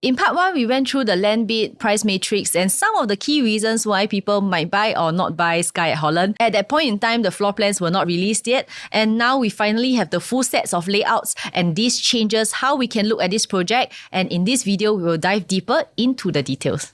In part 1, we went through the land bid, price matrix, and some of the key reasons why people might buy or not buy Skye at Holland. At that point in time, the floor plans were not released yet, and now we finally have the full sets of layouts, and this changes how we can look at this project, and in this video, we will dive deeper into the details.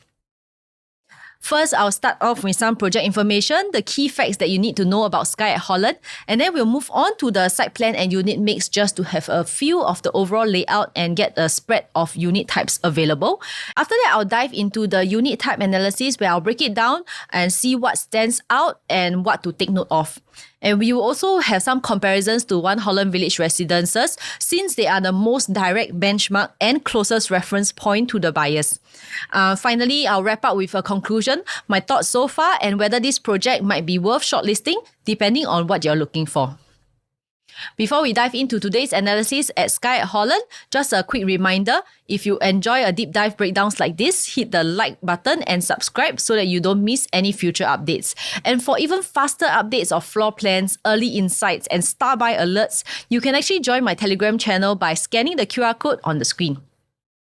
First, I'll start off with some project information, the key facts that you need to know about Skye at Holland, and then we'll move on to the site plan and unit mix just to have a feel of the overall layout and get a spread of unit types available. After that, I'll dive into the unit type analysis where I'll break it down and see what stands out and what to take note of. And we will also have some comparisons to One Holland Village Residences since they are the most direct benchmark and closest reference point to the buyers. Finally, I'll wrap up with a conclusion, my thoughts so far, and whether this project might be worth shortlisting depending on what you're looking for. Before we dive into today's analysis at Skye at Holland, just a quick reminder, if you enjoy a deep dive breakdowns like this, hit the like button and subscribe so that you don't miss any future updates. And for even faster updates of floor plans, early insights, and star buy alerts, you can actually join my Telegram channel by scanning the QR code on the screen.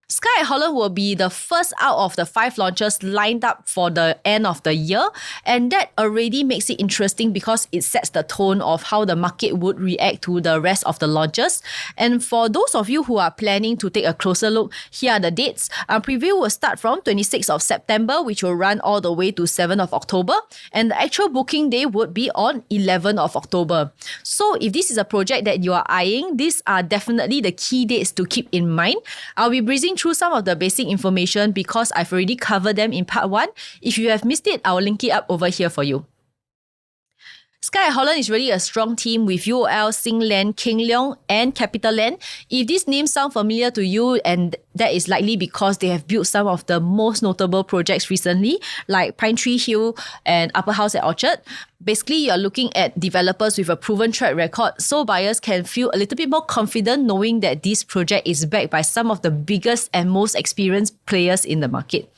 Skye at Holland will be the first out of the 5 launches lined up for the end of the year, and that already makes it interesting because it sets the tone of how the market would react to the rest of the launches. And for those of you who are planning to take a closer look, here are the dates. Our preview will start from 26th of September, which will run all the way to 7th of October, and the actual booking day would be on 11th of October. So if this is a project that you are eyeing, these are definitely the key dates to keep in mind. I'll be breezing through some of the basic information because I've already covered them in part 1. If you have missed it, I'll link it up over here for you. Skye at Holland is really a strong team with UOL, Singland, King Leong, and CapitaLand. If these names sound familiar to you, and that is likely because they have built some of the most notable projects recently, like Pine Tree Hill and Upper House at Orchard. Basically, you're looking at developers with a proven track record, so buyers can feel a little bit more confident knowing that this project is backed by some of the biggest and most experienced players in the market.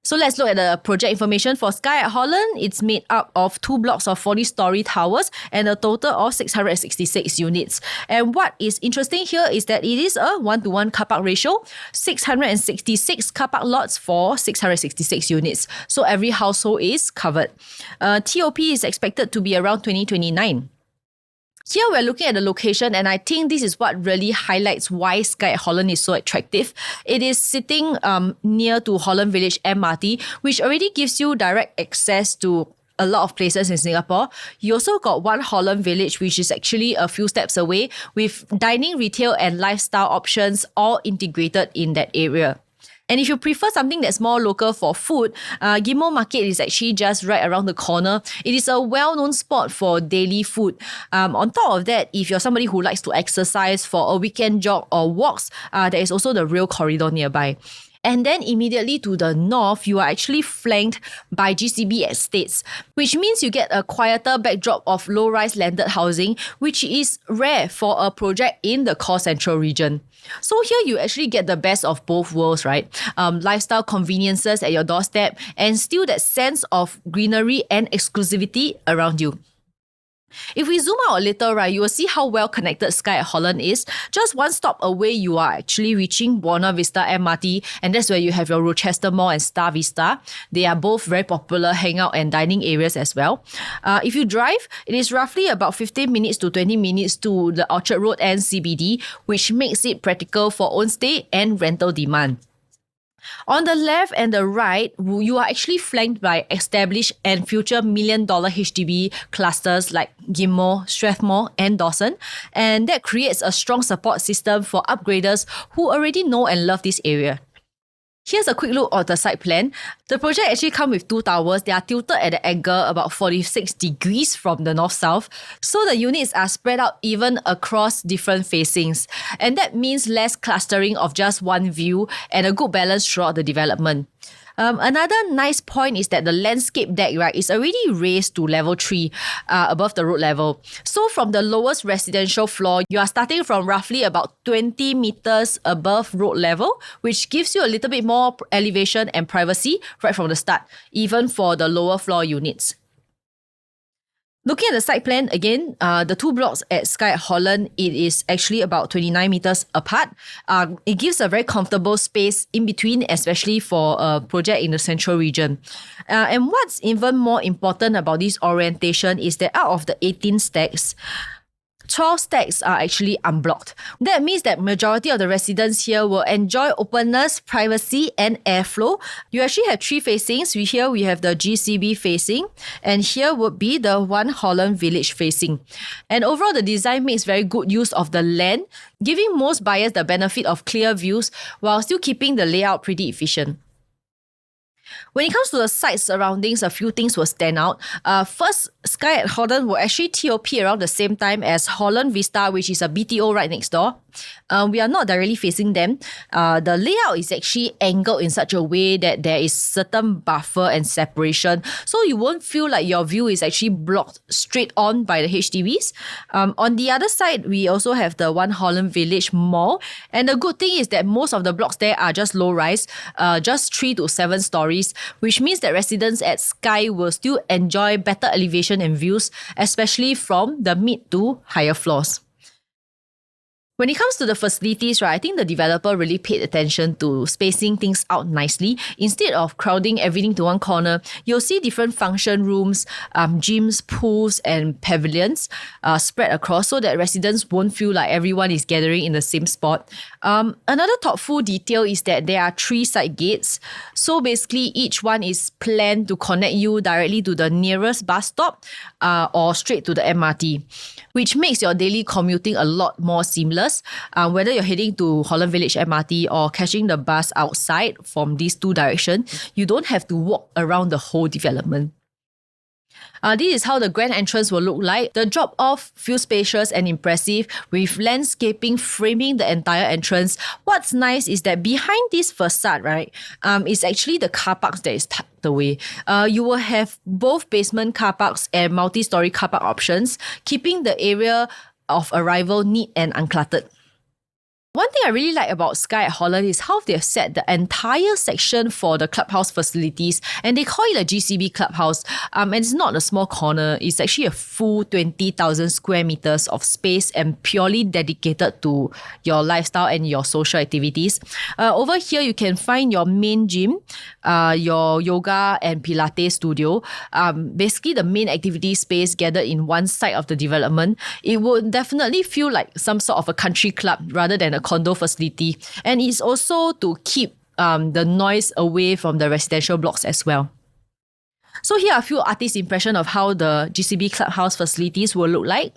So let's look at the project information for Skye at Holland. It's made up of 2 blocks of 40-story towers and a total of 666 units. And what is interesting here is that it is a 1-to-1 car park ratio, 666 car park lots for 666 units. So every household is covered. TOP is expected to be around 2029. Here we're looking at the location, and I think this is what really highlights why Skye at Holland is so attractive. It is sitting near to Holland Village MRT, which already gives you direct access to a lot of places in Singapore. You also got One Holland Village, which is actually a few steps away, with dining, retail, and lifestyle options all integrated in that area. And if you prefer something that's more local for food, Ghim Moh Market is actually just right around the corner. It is a well-known spot for daily food. On top of that, if you're somebody who likes to exercise for a weekend jog or walks, there is also the rail corridor nearby. And then immediately to the north, you are actually flanked by GCB estates, which means you get a quieter backdrop of low-rise landed housing, which is rare for a project in the core central region. So here you actually get the best of both worlds, right? Lifestyle conveniences at your doorstep and still that sense of greenery and exclusivity around you. If we zoom out a little, right, you will see how well connected Skye at Holland is. Just one stop away, you are actually reaching Buona Vista MRT, and that's where you have your Rochester Mall and Star Vista. They are both very popular hangout and dining areas as well. If you drive, it is roughly about 15 minutes to 20 minutes to the Orchard Road and CBD, which makes it practical for own stay and rental demand. On the left and the right, you are actually flanked by established and future million-dollar HDB clusters like Ghim Moh, Strathmore, and Dawson, and that creates a strong support system for upgraders who already know and love this area. Here's a quick look at the site plan. The project actually comes with 2 towers. They are tilted at the angle about 46 degrees from the north-south, so the units are spread out even across different facings. And that means less clustering of just one view and a good balance throughout the development. Another nice point is that the landscape deck, right, is already raised to level 3 above the road level. So from the lowest residential floor, you are starting from roughly about 20 meters above road level, which gives you a little bit more elevation and privacy right from the start, even for the lower floor units. Looking at the site plan, again, the two blocks at Skye at Holland, it is actually about 29 meters apart. It gives a very comfortable space in between, especially for a project in the central region. And what's even more important about this orientation is that out of the 18 stacks, 12 stacks are actually unblocked. That means that majority of the residents here will enjoy openness, privacy, and airflow. You actually have three facings. Here we have the GCB facing, and here would be the One Holland Village facing. And overall, the design makes very good use of the land, giving most buyers the benefit of clear views while still keeping the layout pretty efficient. When it comes to the site surroundings, a few things will stand out. First, Skye at Holland will actually TOP around the same time as Holland Vista, which is a BTO right next door. We are not directly facing them. The layout is actually angled in such a way that there is certain buffer and separation, so you won't feel like your view is actually blocked straight on by the HDBs. On the other side, we also have the One Holland Village Mall, and the good thing is that most of the blocks there are just low-rise, just 3 to 7 stories, which means that residents at Skye will still enjoy better elevation and views, especially from the mid to higher floors. When it comes to the facilities, right, I think the developer really paid attention to spacing things out nicely. Instead of crowding everything to one corner, you'll see different function rooms, gyms, pools, and pavilions spread across so that residents won't feel like everyone is gathering in the same spot. Another thoughtful detail is that there are 3 side gates. So basically, each one is planned to connect you directly to the nearest bus stop or straight to the MRT, which makes your daily commuting a lot more seamless. Whether you're heading to Holland Village MRT or catching the bus outside from these 2 directions, you don't have to walk around the whole development. This is how the grand entrance will look like. The drop-off feels spacious and impressive with landscaping framing the entire entrance. What's nice is that behind this facade, right, is actually the car parks that is tucked away. You will have both basement car parks and multi-story car park options, keeping the area of arrival neat and uncluttered. One thing I really like about Skye at Holland is how they've set the entire section for the clubhouse facilities, and they call it a GCB clubhouse. And it's not a small corner, it's actually a full 20,000 square meters of space and purely dedicated to your lifestyle and your social activities. Over here, you can find your main gym, your yoga and Pilates studio. Basically, the main activity space gathered in one side of the development. It would definitely feel like some sort of a country club rather than a condo facility, and it's also to keep the noise away from the residential blocks as well. So here are a few artists' impression of how the GCB clubhouse facilities will look like.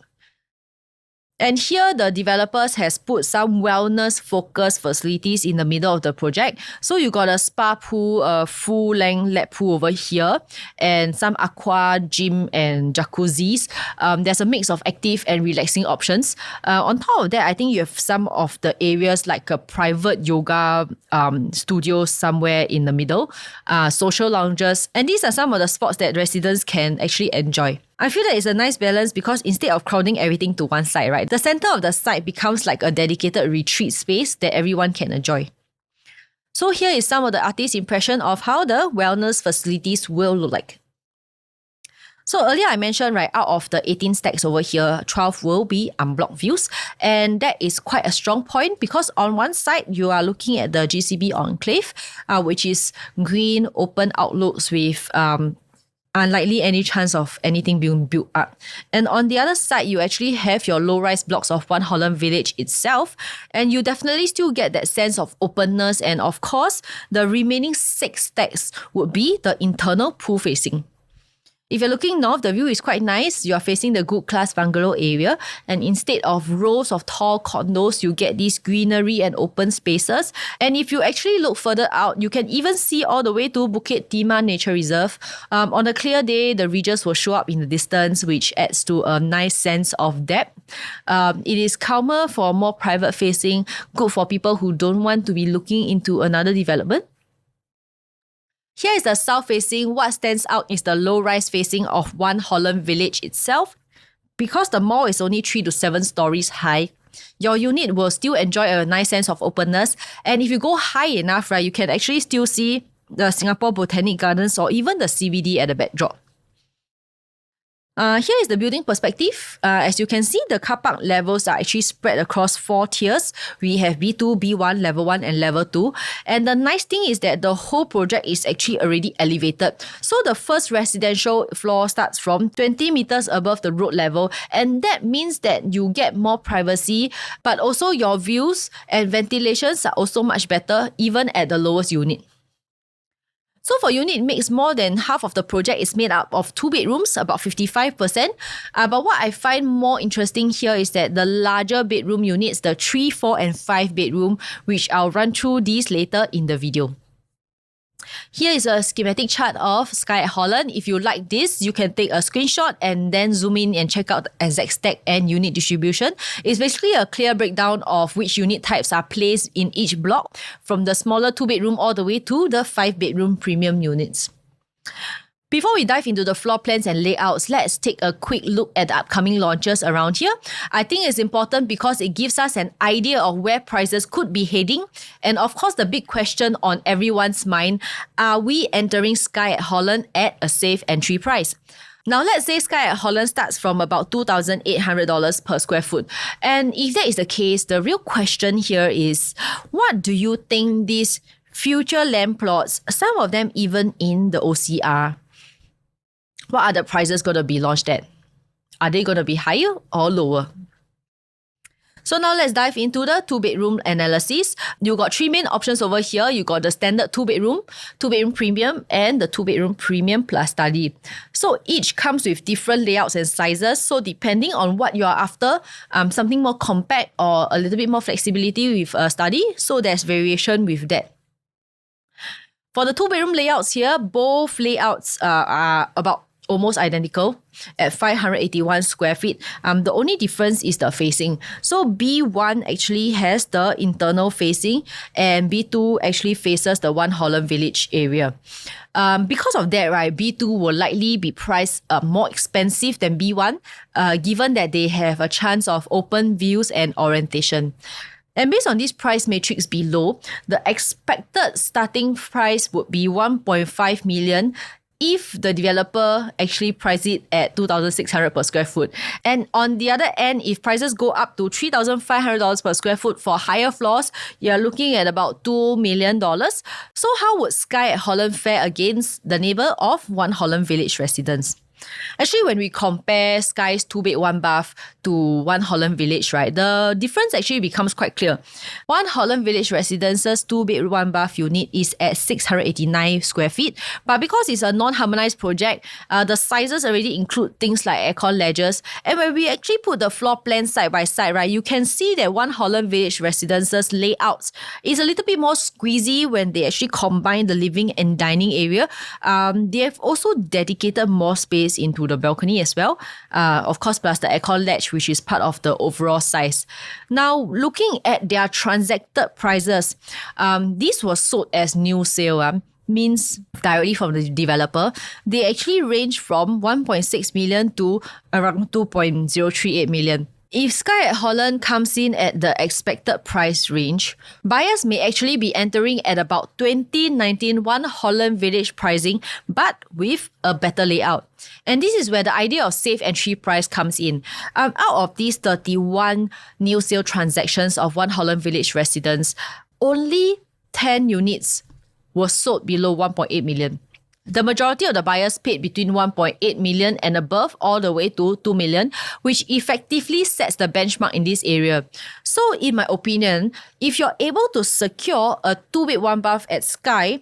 And here, the developers has put some wellness-focused facilities in the middle of the project. So you got a spa pool, a full-length lap pool over here, and some aqua, gym, and jacuzzis. There's a mix of active and relaxing options. On top of that, I think you have some of the areas like a private yoga studio somewhere in the middle, social lounges, and these are some of the spots that residents can actually enjoy. I feel that it's a nice balance because instead of crowding everything to one side, right, the center of the site becomes like a dedicated retreat space that everyone can enjoy. So here is some of the artist's impression of how the wellness facilities will look like. So earlier I mentioned, right, out of the 18 stacks over here, 12 will be unblocked views. And that is quite a strong point because on one side, you are looking at the GCB enclave, which is green, open outlooks with unlikely any chance of anything being built up. And on the other side, you actually have your low-rise blocks of One Holland Village itself, and you definitely still get that sense of openness. And of course, the remaining 6 stacks would be the internal pool facing. If you're looking north, the view is quite nice. You are facing the good class bungalow area, and instead of rows of tall condos, you get these greenery and open spaces. And if you actually look further out, you can even see all the way to Bukit Timah Nature Reserve. On a clear day, the ridges will show up in the distance, which adds to a nice sense of depth. It is calmer for more private facing, good for people who don't want to be looking into another development. Here is the south facing. What stands out is the low-rise facing of One Holland Village itself. Because the mall is only 3 to 7 stories high, your unit will still enjoy a nice sense of openness. And if you go high enough, right, you can actually still see the Singapore Botanic Gardens or even the CBD at the backdrop. Here is the building perspective. As you can see, the car park levels are actually spread across 4 tiers. We have B2, B1, level 1 and level 2. And the nice thing is that the whole project is actually already elevated. So the first residential floor starts from 20 meters above the road level, and that means that you get more privacy, but also your views and ventilations are also much better even at the lowest unit. So for unit mix, more than half of the project is made up of 2 bedrooms, about 55%. But what I find more interesting here is that the larger bedroom units, the 3, 4 and 5 bedroom, which I'll run through these later in the video. Here is a schematic chart of Skye at Holland. If you like this, you can take a screenshot and then zoom in and check out the exact stack and unit distribution. It's basically a clear breakdown of which unit types are placed in each block, from the smaller 2-bedroom all the way to the 5-bedroom premium units. Before we dive into the floor plans and layouts, let's take a quick look at the upcoming launches around here. I think it's important because it gives us an idea of where prices could be heading. And of course, the big question on everyone's mind, are we entering Skye at Holland at a safe entry price? Now, let's say Skye at Holland starts from about $2,800 per square foot. And if that is the case, the real question here is, what do you think these future land plots, some of them even in the OCR, what are the prices going to be launched at? Are they going to be higher or lower? So now let's dive into the 2-bedroom analysis. You got 3 main options over here. You got the standard 2-bedroom, 2-bedroom premium, and the 2-bedroom premium plus study. So each comes with different layouts and sizes. So depending on what you are after, something more compact or a little bit more flexibility with a study. So there's variation with that. For the 2-bedroom layouts here, both layouts are about almost identical at 581 square feet. The only difference is the facing. So B1 actually has the internal facing and B2 actually faces the One Holland Village area. Because of that, right, B2 will likely be priced more expensive than B1, given that they have a chance of open views and orientation. And based on this price matrix below, the expected starting price would be 1.5 million if the developer actually price it at $2,600 per square foot. And on the other end, if prices go up to $3,500 per square foot for higher floors, you're looking at about $2 million. So how would Skye at Holland fare against the neighbour of One Holland Village Residence? Actually, when we compare Skye's 2-bed 1-bath to One Holland Village, right, the difference actually becomes quite clear. One Holland Village Residences 2-bed 1-bath unit is at 689 square feet, but because it's a non-harmonized project, the sizes already include things like aircon ledges. And when we actually put the floor plan side by side, right, you can see that One Holland Village Residences layouts is a little bit more squeezy when they actually combine the living and dining area. They have also dedicated more space into the balcony as well. Of course, plus the aircon ledge, which is part of the overall size. Now, looking at their transacted prices, this was sold as new sale. Means directly from the developer. They actually range from 1.6 million to around 2.038 million. If Skye at Holland comes in at the expected price range, buyers may actually be entering at about 2019 One Holland Village pricing, but with a better layout. And this is where the idea of safe entry price comes in. Out of these 31 new sale transactions of One Holland Village Residence, only 10 units were sold below 1.8 million. The majority of the buyers paid between 1.8 million and above all the way to 2 million, which effectively sets the benchmark in this area. So in my opinion, if you're able to secure a 2-bed 1-bath at Skye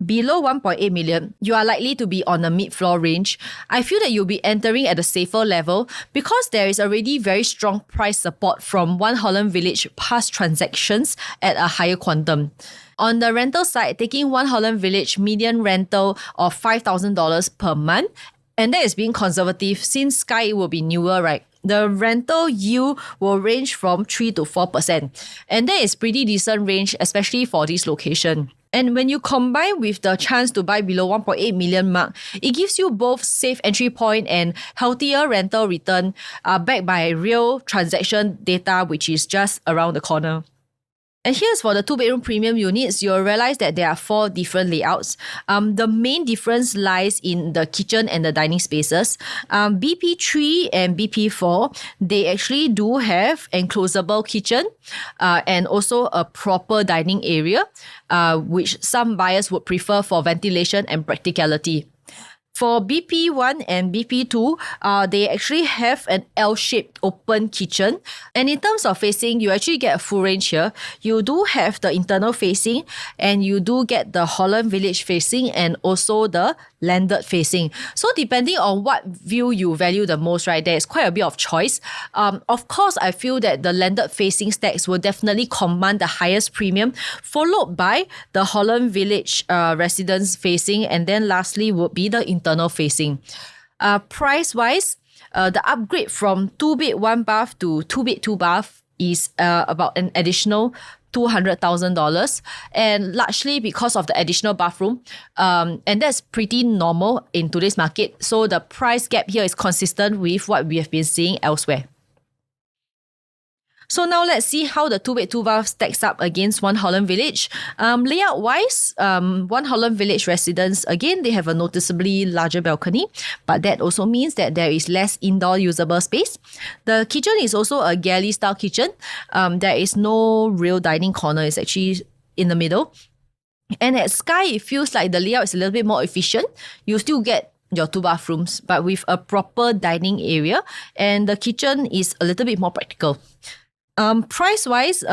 below 1.8 million, you are likely to be on a mid-floor range. I feel that you'll be entering at a safer level because there is already very strong price support from One Holland Village past transactions at a higher quantum. On the rental side, taking One Holland Village median rental of $5,000 per month, and that is being conservative since Skye will be newer, right? The rental yield will range from 3 to 4%. And that is pretty decent range, especially for this location. And when you combine with the chance to buy below 1.8 million mark, it gives you both safe entry point and healthier rental return backed by real transaction data, which is just around the corner. And here's for the 2-bedroom premium units, you'll realize that there are 4 different layouts. The main difference lies in the kitchen and the dining spaces. BP3 and BP4, they actually do have enclosable kitchen and also a proper dining area, which some buyers would prefer for ventilation and practicality. For BP1 and BP2, they actually have an L-shaped open kitchen. And in terms of facing, you actually get a full range here. You do have the internal facing and you do get the Holland Village facing and also the landed facing. So depending on what view you value the most, right, there is quite a bit of choice. Of course, I feel that the landed facing stacks will definitely command the highest premium, followed by the Holland Village residence facing, and then lastly would be the internal facing. Price-wise, the upgrade from 2-bed 1-bath to 2-bed 2-bath is about an additional $200,000, and largely because of the additional bathroom, and that's pretty normal in today's market. So the price gap here is consistent with what we have been seeing elsewhere. So now let's see how the 2-bed 2-bath stacks up against One Holland Village. Layout-wise, One Holland Village Residence, again, they have a noticeably larger balcony, but that also means that there is less indoor usable space. The kitchen is also a galley-style kitchen. There is no real dining corner. It's actually in the middle. And at Skye, it feels like the layout is a little bit more efficient. You still get your 2 bathrooms, but with a proper dining area, and the kitchen is a little bit more practical. Price-wise,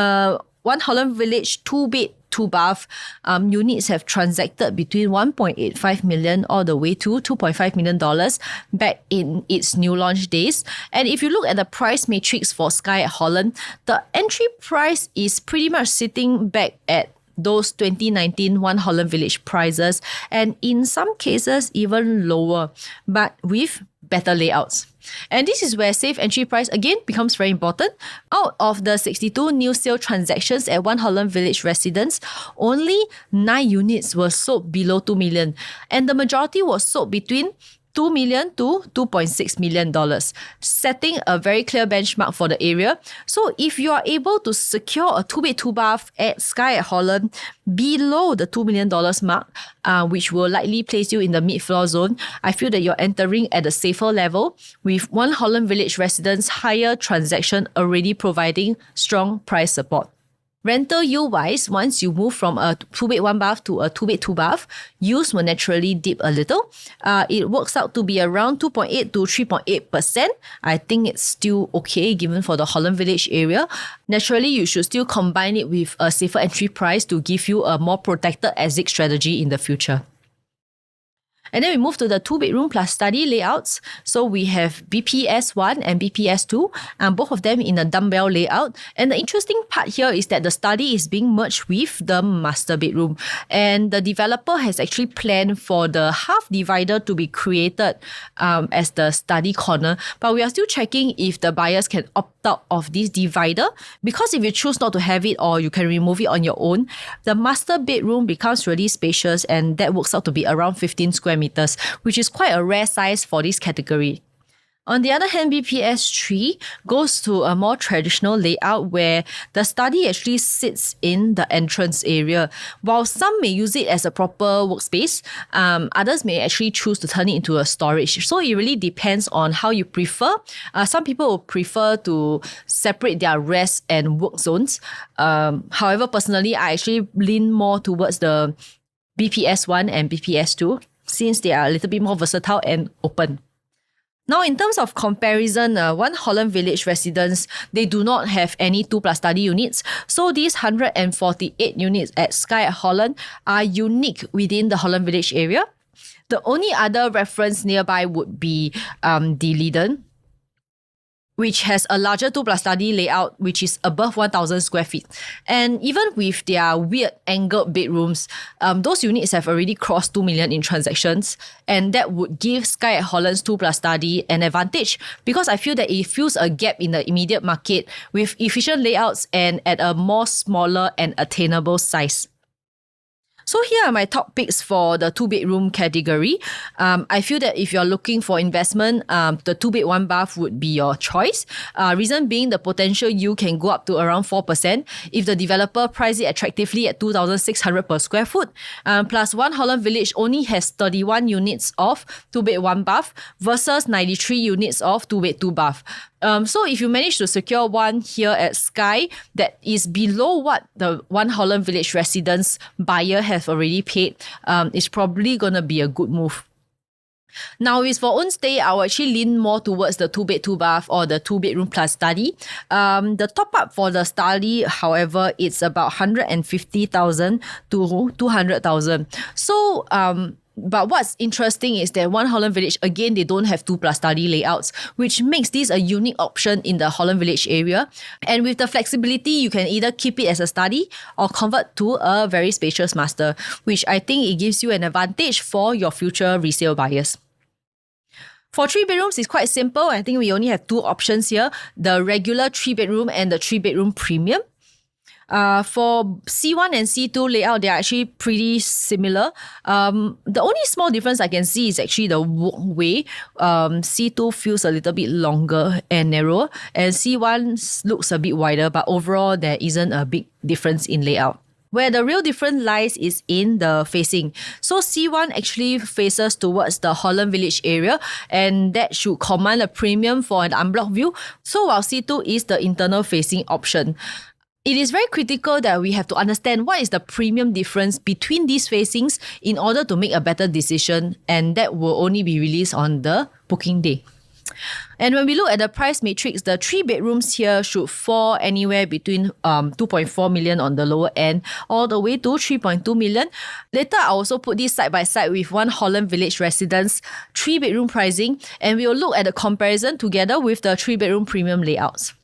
One Holland Village 2-bed 2-bath units have transacted between $1.85 million all the way to $2.5 million back in its new launch days. And if you look at the price matrix for Skye at Holland, the entry price is pretty much sitting back at those 2019 One Holland Village prices, and in some cases even lower, but with better layouts. And this is where safe entry price again becomes very important. Out of the 62 new sale transactions at One Holland Village Residence, only 9 units were sold below $2 million, and the majority was sold between $2 million to $2.6 million, setting a very clear benchmark for the area. So if you are able to secure a 2-bed 2-bath at Skye at Holland below the $2 million mark, which will likely place you in the mid-floor zone, I feel that you're entering at a safer level with One Holland Village Residence higher transaction already providing strong price support. Rental yield-wise, once you move from a 2-bed 1-bath to a 2-bed 2-bath, yields will naturally dip a little. It works out to be around 2.8 to 3.8%. I think it's still okay given for the Holland Village area. Naturally, you should still combine it with a safer entry price to give you a more protected exit strategy in the future. And then we move to the 2-bedroom plus study layouts. So we have BPS1 and BPS2, both of them in a dumbbell layout. And the interesting part here is that the study is being merged with the master bedroom. And the developer has actually planned for the half divider to be created as the study corner. But we are still checking if the buyers can opt out of this divider, because if you choose not to have it or you can remove it on your own, the master bedroom becomes really spacious, and that works out to be around 15 square meters, which is quite a rare size for this category. On the other hand, BPS3 goes to a more traditional layout where the study actually sits in the entrance area. While some may use it as a proper workspace, others may actually choose to turn it into a storage. So it really depends on how you prefer. Some people will prefer to separate their rest and work zones. However, personally, I actually lean more towards the BPS1 and BPS2 since they are a little bit more versatile and open. Now, in terms of comparison, One Holland Village Residence, they do not have any 2+ study units. So these 148 units at Skye at Holland are unique within the Holland Village area. The only other reference nearby would be the Leedon, which has a larger 2+ study layout, which is above 1,000 square feet. And even with their weird angled bedrooms, those units have already crossed 2 million in transactions. And that would give Skye at Holland's 2+ study an advantage, because I feel that it fills a gap in the immediate market with efficient layouts and at a more smaller and attainable size. So here are my top picks for the 2-bedroom category. I feel that if you're looking for investment, the 2-bed 1-bath would be your choice. Reason being, the potential yield can go up to around 4% if the developer price it attractively at 2,600 per square foot. Plus, One Holland Village only has 31 units of 2-bed 1-bath versus 93 units of 2-bed 2-bath. So if you manage to secure one here at Skye that is below what the One Holland Village Residence buyer has already paid, it's probably going to be a good move. Now, if it's for own stay, I will actually lean more towards the 2-bed 2-bath or the 2-bedroom plus study. The top up for the study, however, it's about 150,000 to 200,000. So, but what's interesting is that One Holland Village, again, they don't have 2+ study layouts, which makes this a unique option in the Holland Village area. And with the flexibility, you can either keep it as a study or convert to a very spacious master, which I think it gives you an advantage for your future resale buyers. For 3 bedrooms, it's quite simple. I think we only have 2 options here, the regular 3-bedroom and the 3-bedroom premium. For C1 and C2 layout, they're actually pretty similar. The only small difference I can see is actually the walkway. C2 feels a little bit longer and narrower, and C1 looks a bit wider, but overall there isn't a big difference in layout. Where the real difference lies is in the facing. So C1 actually faces towards the Holland Village area, and that should command a premium for an unblocked view. So while C2 is the internal facing option, it is very critical that we have to understand what is the premium difference between these facings in order to make a better decision, and that will only be released on the booking day. And when we look at the price matrix, the 3 bedrooms here should fall anywhere between 2.4 million on the lower end all the way to 3.2 million. Later, I'll also put this side by side with One Holland Village Residence 3-bedroom pricing, and we will look at the comparison together with the 3-bedroom premium layouts.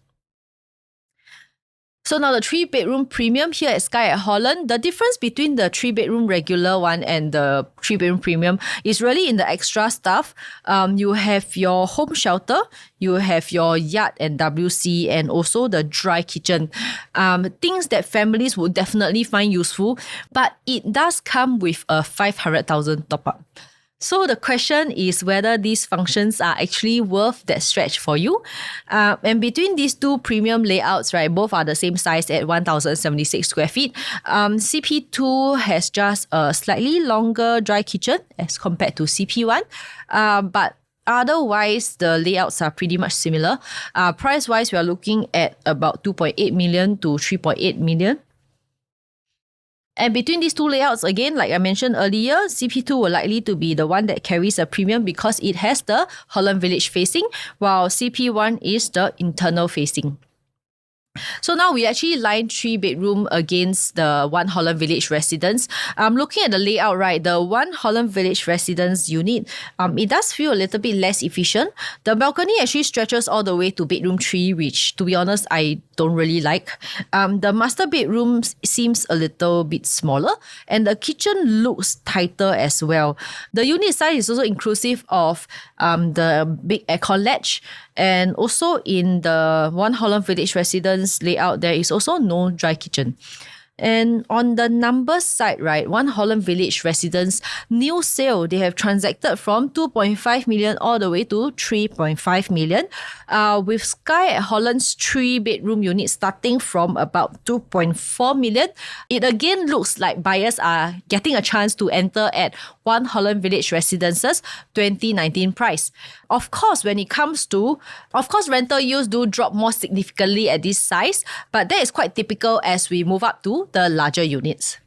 So now the 3-bedroom premium here at Skye at Holland, the difference between the 3-bedroom regular one and the 3-bedroom premium is really in the extra stuff. You have your home shelter, you have your yard and WC, and also the dry kitchen. Things that families would definitely find useful, but it does come with a 500,000 top up. So the question is whether these functions are actually worth that stretch for you. And between these 2 premium layouts, right, both are the same size at 1,076 square feet. CP2 has just a slightly longer dry kitchen as compared to CP1. But otherwise, the layouts are pretty much similar. Price-wise, we are looking at about 2.8 million to 3.8 million. And between these 2 layouts, again, like I mentioned earlier, CP2 will likely to be the one that carries a premium because it has the Holland Village facing, while CP1 is the internal facing. So now we actually line 3-bedroom against the One Holland Village Residence. Looking at the layout, right, the One Holland Village Residence unit, it does feel a little bit less efficient. The balcony actually stretches all the way to bedroom 3, which, to be honest, I don't really like. The master bedroom seems a little bit smaller, and the kitchen looks tighter as well. The unit size is also inclusive of the big aircon latch, and also in the One Holland Village Residence layout, there is also no dry kitchen. And on the numbers side, right, One Holland Village Residence new sale, they have transacted from 2.5 million all the way to 3.5 million. With Skye at Holland's 3-bedroom unit starting from about 2.4 million, it again looks like buyers are getting a chance to enter at One Holland Village Residences 2019 price. Of course, when it comes to, rental yields do drop more significantly at this size, but that is quite typical as we move up to the larger units.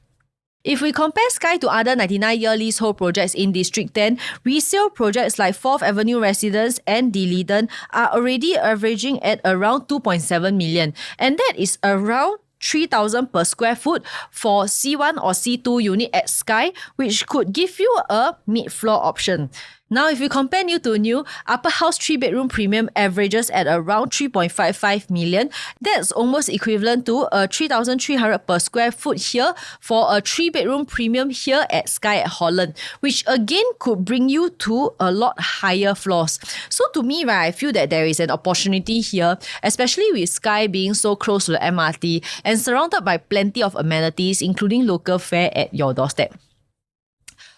If we compare Skye to other 99-year leasehold projects in District 10, resale projects like 4th Avenue Residence and Leedon are already averaging at around 2.7 million, and that is around 3,000 per square foot for C1 or C2 unit at Skye, which could give you a mid-floor option. Now, if you compare new to new, upper house 3-bedroom premium averages at around 3.55 million. That's almost equivalent to a 3,300 per square foot here for a 3-bedroom premium here at Skye at Holland, which again could bring you to a lot higher floors. So to me, right, I feel that there is an opportunity here, especially with Skye being so close to the MRT and surrounded by plenty of amenities, including local fare at your doorstep.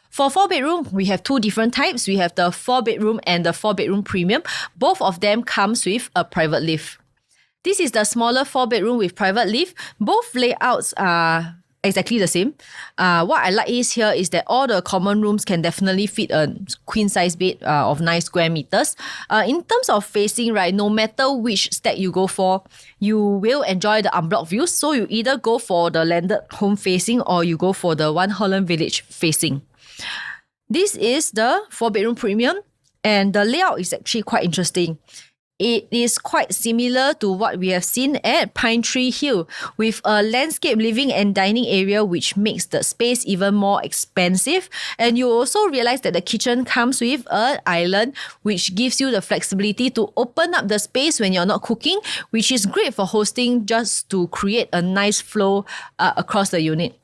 For 4-bedroom, we have two different types. We have the 4-bedroom and the 4-bedroom premium. Both of them comes with a private lift. This is the smaller 4-bedroom with private lift. Both layouts are exactly the same. What I like here is that all the common rooms can definitely fit a queen size bed of 9 square meters. In terms of facing, right, no matter which stack you go for, you will enjoy the unblocked views. So you either go for the landed home facing or you go for the One Holland Village facing. This is the 4-bedroom premium, and the layout is actually quite interesting. It is quite similar to what we have seen at Pine Tree Hill, with a landscape living and dining area which makes the space even more expansive. And you also realize that the kitchen comes with an island which gives you the flexibility to open up the space when you're not cooking, which is great for hosting, just to create a nice flow across the unit.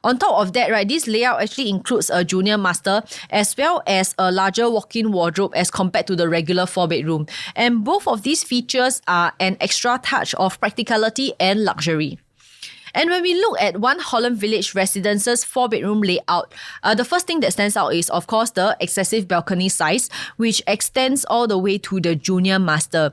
On top of that, right, this layout actually includes a junior master as well as a larger walk-in wardrobe as compared to the regular 4-bedroom. And both of these features are an extra touch of practicality and luxury. And when we look at One Holland Village Residences 4-bedroom layout, the first thing that stands out is, of course, the excessive balcony size, which extends all the way to the junior master.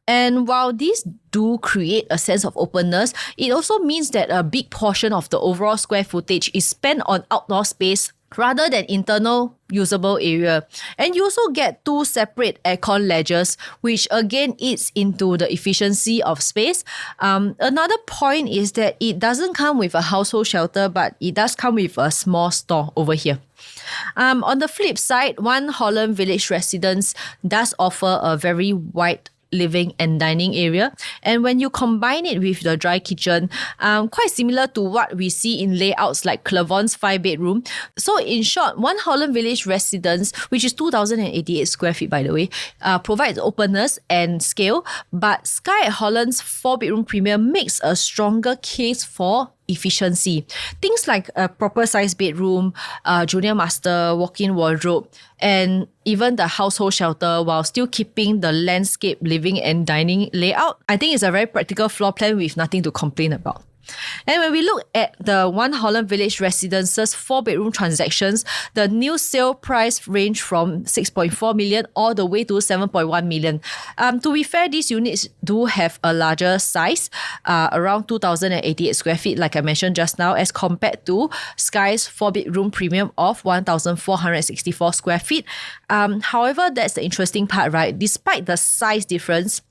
And while these do create a sense of openness, it also means that a big portion of the overall square footage is spent on outdoor space rather than internal usable area. And you also get 2 separate aircon ledges, which again eats into the efficiency of space. Another point is that it doesn't come with a household shelter, but it does come with a small store over here. On the flip side, One Holland Village Residence does offer a very wide living and dining area, and when you combine it with the dry kitchen, quite similar to what we see in layouts like Clavon's 5-bedroom. So in short, One Holland Village Residence, which is 2,088 square feet by the way, provides openness and scale, but Skye at Holland's 4-bedroom premium makes a stronger case for efficiency. Things like a proper size bedroom, junior master, walk-in wardrobe, and even the household shelter, while still keeping the landscape living and dining layout. I think it's a very practical floor plan with nothing to complain about. And when we look at the One Holland Village Residences 4-bedroom transactions, the new sale price range from 6.4 million all the way to 7.1 million. To be fair, these units do have a larger size, around 2,088 square feet, like I mentioned just now, as compared to Skye's 4-bedroom premium of 1,464 square feet. However, that's the interesting part, right? Despite the size difference,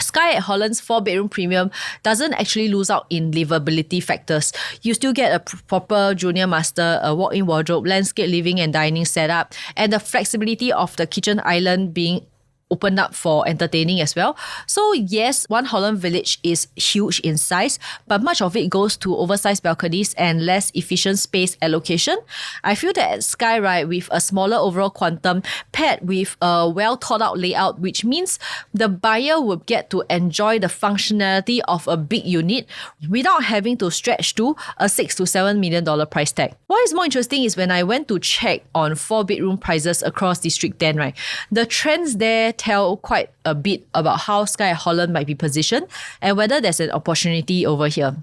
Skye at Holland's 4-bedroom premium doesn't actually lose out in livability factors. You still get a proper junior master, a walk-in wardrobe, landscape living and dining setup, and the flexibility of the kitchen island being opened up for entertaining as well. So yes, One Holland Village is huge in size, but much of it goes to oversized balconies and less efficient space allocation. I feel that at Skye, right, with a smaller overall quantum paired with a well thought out layout, which means the buyer will get to enjoy the functionality of a big unit without having to stretch to a $6 to $7 million price tag. What is more interesting is when I went to check on 4-bedroom prices across District 10, right, the trends there tell quite a bit about how Skye at Holland might be positioned and whether there's an opportunity over here.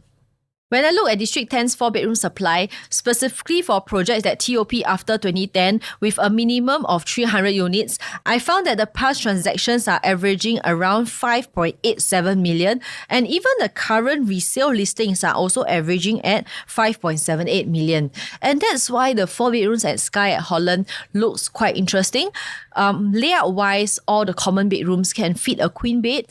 When I look at District 10's 4-bedroom supply, specifically for projects that TOP after 2010 with a minimum of 300 units, I found that the past transactions are averaging around 5.87 million, and even the current resale listings are also averaging at 5.78 million. And that's why the 4-bedrooms at Skye at Holland looks quite interesting. Layout-wise, all the common bedrooms can fit a queen bed,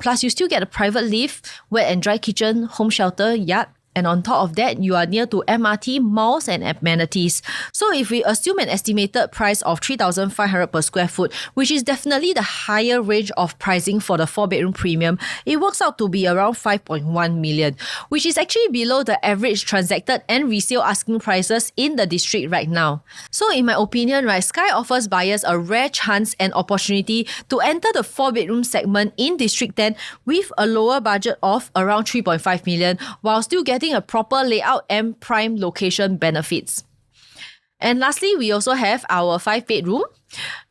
plus you still get a private lift, wet and dry kitchen, home shelter, yard, And on top of that, you are near to MRT, malls and amenities. So if we assume an estimated price of 3,500 per square foot, which is definitely the higher range of pricing for the 4-bedroom premium, it works out to be around 5.1 million, which is actually below the average transacted and resale asking prices in the district right now. So in my opinion, right, Skye offers buyers a rare chance and opportunity to enter the 4-bedroom segment in District 10 with a lower budget of around 3.5 million while still getting a proper layout and prime location benefits. And lastly, we also have our 5-bedroom.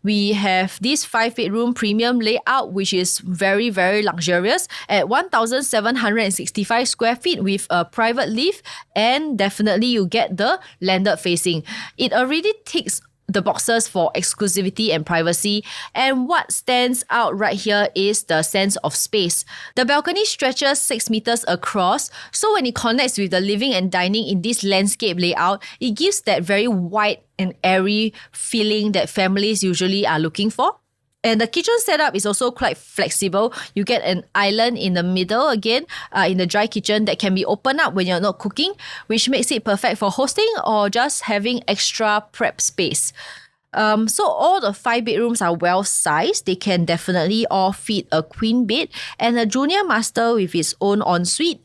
We have this 5-bedroom premium layout, which is very, very luxurious at 1,765 square feet with a private lift, and definitely you get the landed facing. It already ticks the boxes for exclusivity and privacy. And what stands out right here is the sense of space. The balcony stretches 6 meters across, so when it connects with the living and dining in this landscape layout, it gives that very wide and airy feeling that families usually are looking for. And the kitchen setup is also quite flexible. You get an island in the middle again, in the dry kitchen that can be opened up when you're not cooking, which makes it perfect for hosting or just having extra prep space. So all the 5 bedrooms are well sized. They can definitely all fit a queen bed and a junior master with its own ensuite,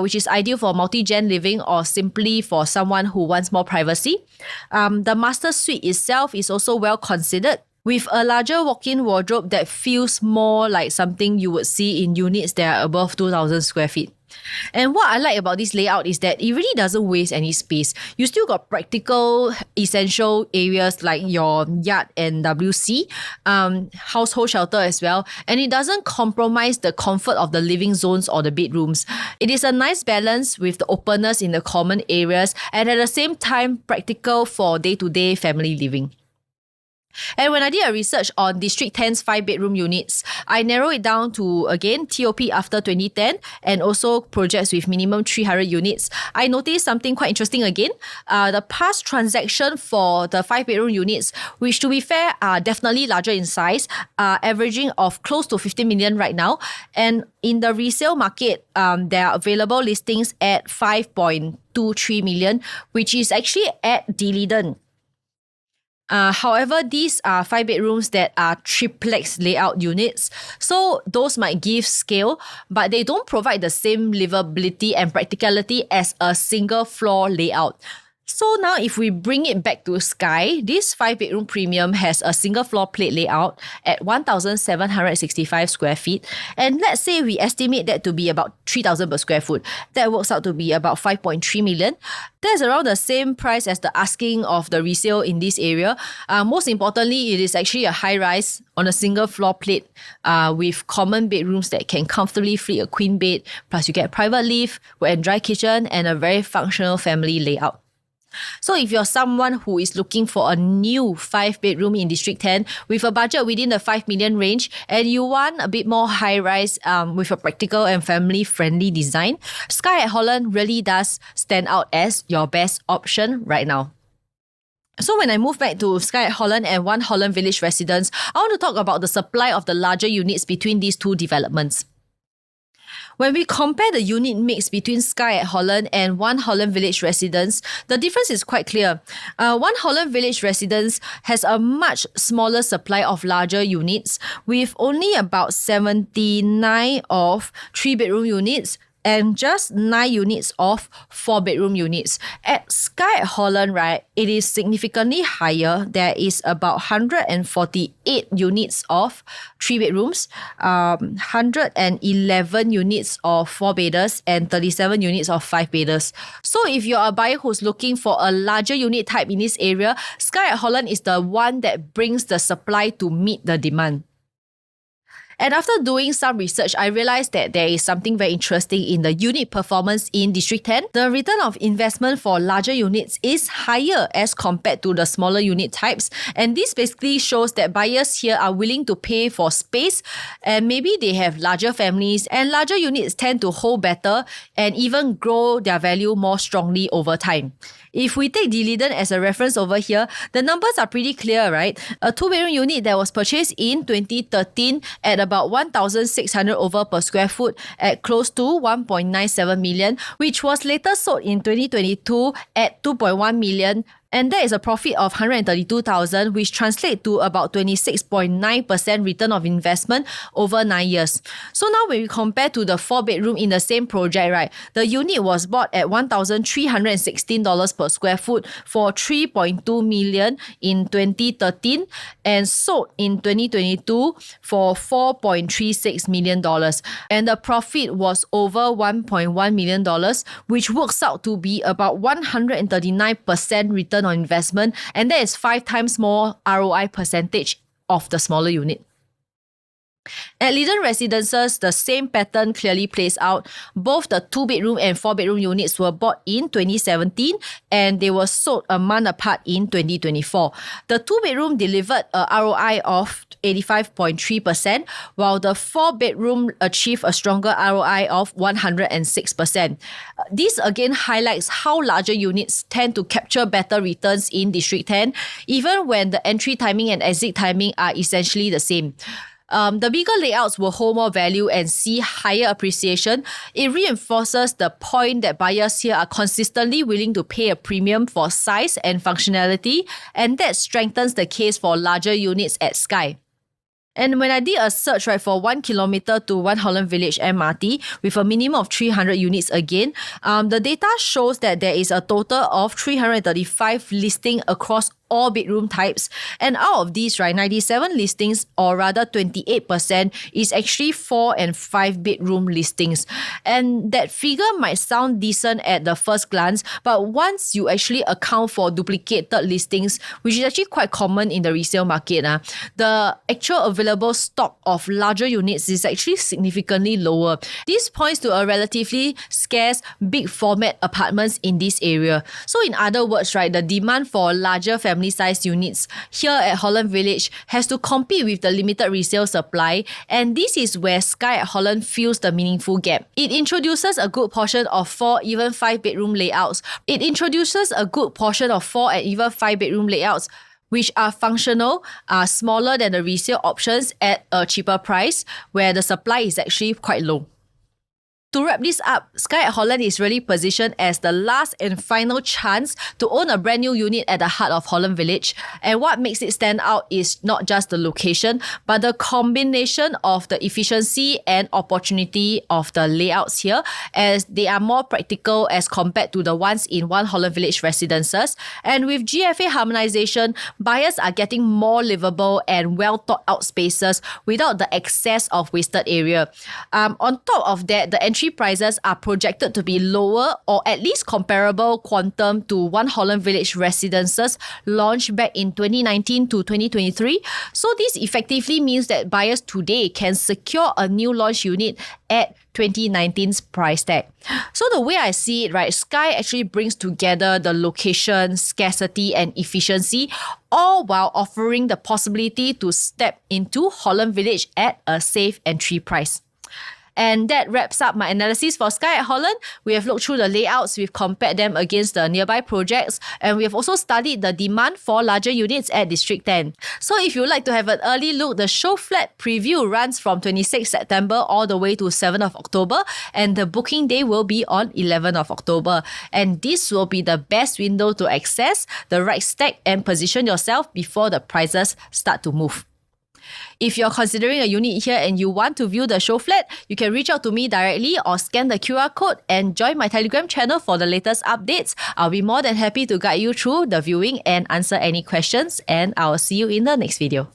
which is ideal for multi-gen living or simply for someone who wants more privacy. The master suite itself is also well considered, with a larger walk-in wardrobe that feels more like something you would see in units that are above 2,000 square feet. And what I like about this layout is that it really doesn't waste any space. You still got practical, essential areas like your yard and WC, household shelter as well, and it doesn't compromise the comfort of the living zones or the bedrooms. It is a nice balance with the openness in the common areas and at the same time practical for day-to-day family living. And when I did a research on District 10's 5-bedroom units, I narrowed it down to, again, TOP after 2010 and also projects with minimum 300 units. I noticed something quite interesting again. The past transaction for the 5-bedroom units, which to be fair are definitely larger in size, averaging of close to 50 million right now. And in the resale market, there are available listings at 5.23 million, which is actually at Leedon. However, these are 5 bedrooms that are triplex layout units, so those might give scale, but they don't provide the same livability and practicality as a single floor layout. So now if we bring it back to Skye, this 5-bedroom premium has a single floor plate layout at 1,765 square feet. And let's say we estimate that to be about 3,000 per square foot. That works out to be about 5.3 million. That's around the same price as the asking of the resale in this area. Most importantly, it is actually a high-rise on a single floor plate with common bedrooms that can comfortably fit a queen bed. Plus you get a private lift, wet and dry kitchen, and a very functional family layout. So if you're someone who is looking for a new 5-bedroom in District 10 with a budget within the 5 million range and you want a bit more high-rise with a practical and family-friendly design, Skye at Holland really does stand out as your best option right now. So when I move back to Skye at Holland and One Holland Village Residences, I want to talk about the supply of the larger units between these two developments. When we compare the unit mix between Skye at Holland and One Holland Village Residences, the difference is quite clear. One Holland Village Residences has a much smaller supply of larger units with only about 79 of 3-bedroom units and just 9 units of 4-bedroom units. At Skye at Holland, right, it is significantly higher. There is about 148 units of 3 bedrooms, 111 units of 4-bedders, and 37 units of 5-bedders. So if you're a buyer who's looking for a larger unit type in this area, Skye at Holland is the one that brings the supply to meet the demand. And after doing some research, I realized that there is something very interesting in the unit performance in District 10. The return of investment for larger units is higher as compared to the smaller unit types. And this basically shows that buyers here are willing to pay for space and maybe they have larger families, and larger units tend to hold better and even grow their value more strongly over time. If we take Leedon as a reference over here, the numbers are pretty clear, right? A 2-bedroom unit that was purchased in 2013 at about 1,600 over per square foot at close to 1.97 million, which was later sold in 2022 at 2.1 million. And that is a profit of 132,000, which translates to about 26.9% return of investment over 9 years. So now when we compare to the 4-bedroom in the same project, right, the unit was bought at $1,316 per square foot for 3.2 million in 2013 and sold in 2022 for $4.36 million. And the profit was over $1.1 million, which works out to be about 139% return on investment, and that is 5 times more ROI percentage of the smaller unit. At Leedon Residences, the same pattern clearly plays out. Both the 2-bedroom and 4-bedroom units were bought in 2017 and they were sold a month apart in 2024. The 2-bedroom delivered a ROI of 85.3%, while the 4-bedroom achieved a stronger ROI of 106%. This again highlights how larger units tend to capture better returns in District 10, even when the entry timing and exit timing are essentially the same. The bigger layouts will hold more value and see higher appreciation. It reinforces the point that buyers here are consistently willing to pay a premium for size and functionality, and that strengthens the case for larger units at Skye. And when I did a search for 1 kilometer to One Holland Village MRT with a minimum of 300 units again, the data shows that there is a total of 335 listings across all bedroom types. And out of these, 97 listings, or rather 28%, is actually 4 and 5 bedroom listings. And that figure might sound decent at the first glance, but once you actually account for duplicated listings, which is actually quite common in the resale market, the actual available stock of larger units is actually significantly lower. This points to a relatively scarce big format apartments in this area. So in other words, the demand for larger family-sized units here at Holland Village has to compete with the limited resale supply, and this is where Skye at Holland fills the meaningful gap. It introduces a good portion of 4, even 5 bedroom layouts. Which are functional, are smaller than the resale options at a cheaper price, where the supply is actually quite low. To wrap this up, Skye at Holland is really positioned as the last and final chance to own a brand new unit at the heart of Holland Village. And what makes it stand out is not just the location, but the combination of the efficiency and opportunity of the layouts here, as they are more practical as compared to the ones in One Holland Village Residences. And with GFA harmonization, buyers are getting more livable and well thought out spaces without the excess of wasted area. On top of that, the entry prices are projected to be lower or at least comparable quantum to One Holland Village Residences launched back in 2019 to 2023. So this effectively means that buyers today can secure a new launch unit at 2019's price tag. So the way I see it, Skye actually brings together the location, scarcity and efficiency, all while offering the possibility to step into Holland Village at a safe entry price. And that wraps up my analysis for Skye at Holland. We have looked through the layouts, we've compared them against the nearby projects, and we have also studied the demand for larger units at District 10. So if you'd like to have an early look, the show flat preview runs from 26 September all the way to 7th of October, and the booking day will be on 11th of October. And this will be the best window to access the right stack and position yourself before the prices start to move. If you're considering a unit here and you want to view the show flat, you can reach out to me directly or scan the QR code and join my Telegram channel for the latest updates. I'll be more than happy to guide you through the viewing and answer any questions, and I'll see you in the next video.